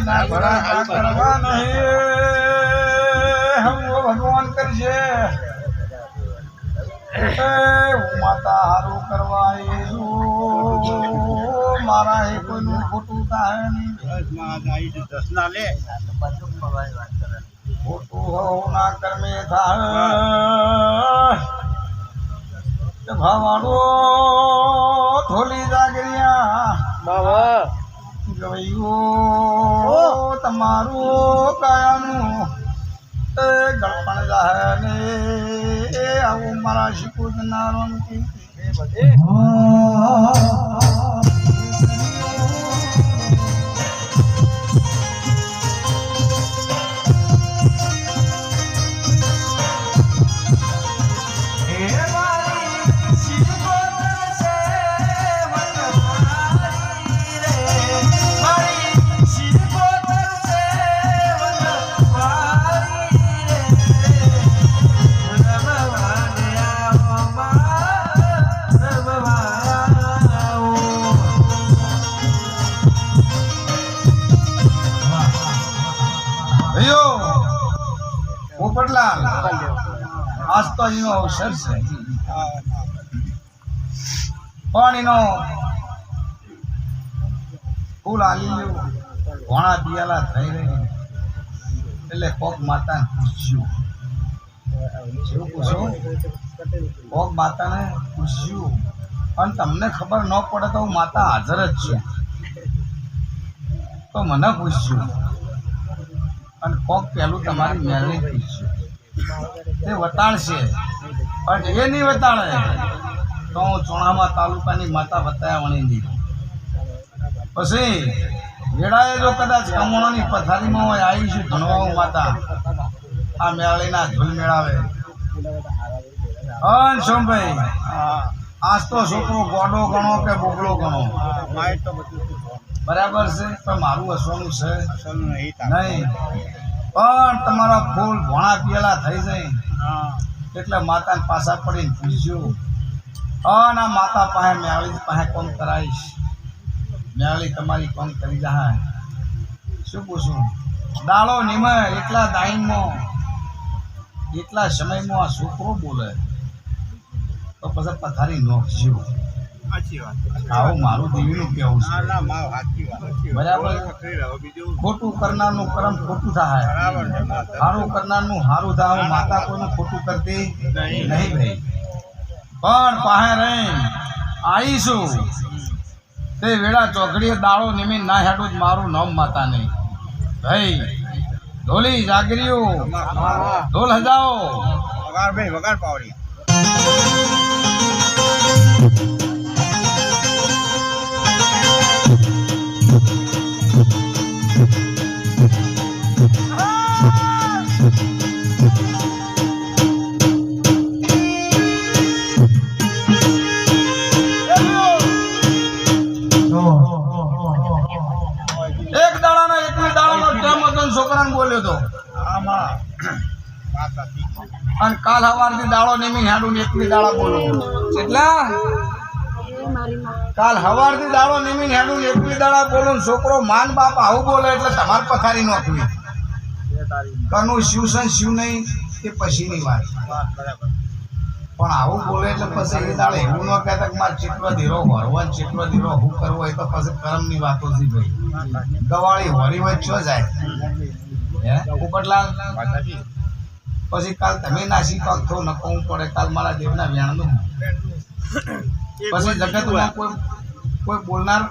ના કરવા નહીં હમ ભગવાન કરશે માતા હારું કરવા મારા એ કોઈનું ખોટું થાય નહીં ખોટું હોવું ના કર્મે થાય ભાવાડો ઢોલી જાગરિયા ગવૈયો તમારું કાયાનું ગળપણ જાહે ને આવું મારા શીખું નારાયણ બધે પોપટલાલ આજ તો એનો અવસર છે પણ એનો ફૂલ આલી ઘોણા દિયાલા થઈ રહી એટલે કોક માતાને પૂછ્યું શું પૂછ્યું કોક માતાને પૂછ્યું અને તમને ખબર ન પડે તો હું માતા હાજર જ છું તો મને પૂછ્યું અને કોક પહેલું તમારી મેળવી પૂછ્યું તે વતાણશે પણ એ નહીં વતાણે તો હું ચોણામા તાલુકાની માતા વતાયા વણી દીધી પછી વેળાએ જો કદાચ કમોણાની પથારીમાં હોય આવીશું ધણવાઓ માતા આ મેળીના ઝૂલ મેળાવે હન સોમભાઈ આજ તો છોકરો ગોડો ગણો કે બોગડો ગણો બરાબર છે પણ મારું હસવાનું છે નહીં પણ તમારા ફૂલ ભોણા પિયલા થઈ જાય એટલે માતાને પાછા પડીને પૂછ્યું અને આ માતા પાસે મેળી પાસે કોમ કરાવીશ મેળી તમારી કોમ કરી જાય શું પૂછું દાડો નિમય એટલા ટાઈમમાં એટલા સમયમાં આ છોકરો બોલે તો પછી પથારી નોખજો આવું મારું દેવીનું કેવું છે બરાબર ખોટું કરનારનું કર્મ ખોટું થાય સારું કરનારનું સારું થાય માતા કોઈનું ખોટું કરતી નહીં ભાઈ પણ પાસે રહી આવીશું તે વેળા ચોકડીએ દાળો નિમીન ના હેઠું જ મારું નામ માતા નહીં ભાઈ ઢોલી જાગરીઓ ઢોલ હજાઓ વગાડ ભાઈ વગાડ પાવડી છોકરાને બોલ્યો તો અને કાલ હવારથી દાળો નીમી હેડું એકલી દાળા બોલો એટલા કાલ હવારથી દાળો નીમી હેડું એકલી દાળા બોલો છોકરો માન બાપ આવું બોલે એટલે તમારે પથારી નોખવી કનું શિવ છે શિવ નહીં એ પછીની વાત પણ આવું બોલે એટલે પછી એ દાડે એવું ન કહેતા કે મારે ચિત્ર ધીરો ભરવા ચિત્ર ધીરો હું કરવો એ તો પછી કર્મની વાતો છે ભાઈ ગવાળી હોરી વચ્ચે જાય પોપટલાલ પછી કાલ તમે નાસી પાક થો નકવું પડે કાલ મારા દેવના વ્યાણનું પછી જગતમાં કોઈ બોલનાર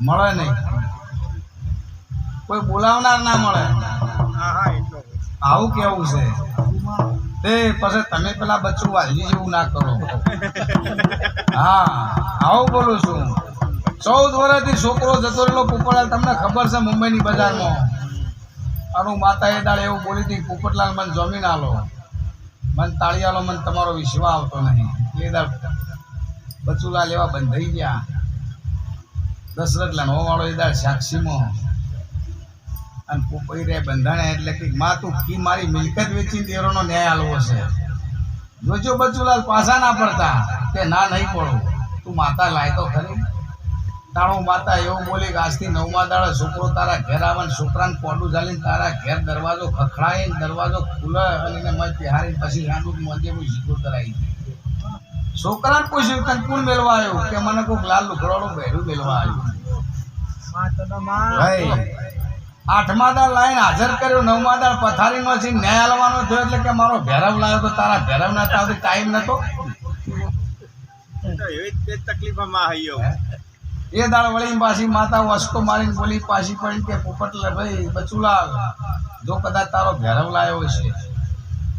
મળે નહીં કોઈ બોલાવનાર ના મળે આવું કેવું છે તે પછી તમે પેલા બચ્ચું વાલી જેવું ના કરો હા આવું બોલું છું 14 વર્ષથી છોકરો જતો રહેલો પોપટલાલ તમને ખબર છે મુંબઈની બજારમાં આનું માતા એ દાડે એવું બોલી હતી પોપટલાલ મને જમીન આલો મને તાળી આલો મને તમારો વિશ્વાસ આવતો નહીં એ દાડ બચુલાલ એવા બંધાઈ ગયા દશરથ લણવાવાળો એ દાડ સાક્ષીમાં અને પોપઈ રે બંધાણે એટલે કે માં તું કી મારી મિલકત વેચીને તેરોનો ન્યાય આલવો છે જોજો બચુલાલ પાછા ના પડતા કે ના નહીં પડો તું માતા લાય તો ખરી તાણો માતા એવું બોલી કે આજથી 9મા દાડે છોકરો તારા ઘેર આવે ને છોકરાને પોડું ઝાલીને તારા ઘેર દરવાજો ખખડાય ને દરવાજો ખુલે અને એને મત બિહારી પછી રાંડું મંદિર શીખો કરાવી છોકરાને પૂછ્યું તને કોણ મેળવા આવ્યું કે મને કોઈક લાલ લુકડોડું બહેરું મેળવા આવ્યું ભાઈ 8મા દાડ લાઈન હાજર કર્યો 9મા દાડ પથારીનો છે ન્યાય હાલવાનો થયો એટલે કે મારો ભેરવ લાવ્યો તો તારા ભેરવ ના તાવથી ટાઈમ નતો એ દાડ વળી પાછી માતા વસ્કો મારીને બોલી પાછી પડી કે પોપટ ભાઈ બચુલાલ જો કદાચ તારો ભેરવ લાવ્યો છે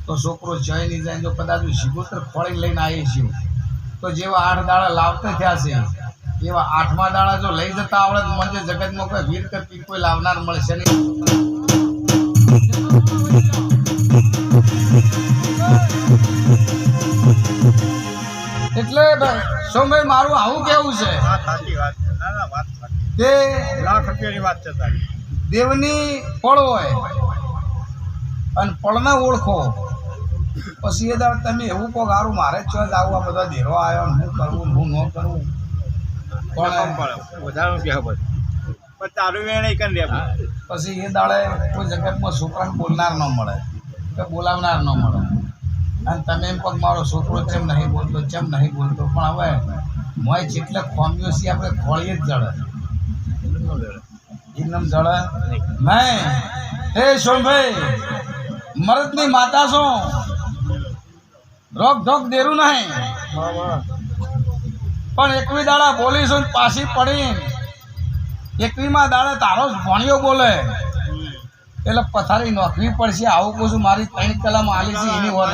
તો છોકરો જઈ નહીં જાય જો કદાચ શિગોતર ફળી લઈને આવી છે તો જેવા 8 દાડા લાવતા થયા છે એવા 8મા દાડા જો લઈ જતા આવડે તો મને જગતમાં કોઈ વીર કરતી કોઈ લાવનાર મળશે નહીં. એટલે સોમભાઈ મારું આવું કેવું છે કે લાખ રૂપિયાની વાત છે તારી. દેવની પળ હોય અને પળને ઓળખો પછી એ દાડ તમે એવું કહો સારું મારે જ છો જ આવું આ બધા દેરો આવ્યો હું કરવું હું ન કરવું પણ વધારે રૂપિયા પણ તારું વેણ કન રે પછી એ દાડે કોઈ જગતમાં છોકરાને બોલનાર ન મળે કે બોલાવનાર ન મળે અને તમે એમ પગ મારો છોકરો ચેમ નહીં બોલતો પણ હવે મોય જેટલે ખોમ્યો છે આપણે ખોળીએ જ જડે એકદમ જડે નહીં. હે સોમભાઈ મરદની માતા છો રોક ઢોક દેરું નહીં પણ 21 દાડા બોલીશું પાછી પડી 21મા દાડે તારો જ ભણ્યો બોલે એટલે પથારી નોખવી પડશે આવું કહું છું મારી 3 કલામાં આલી છે એની ઓર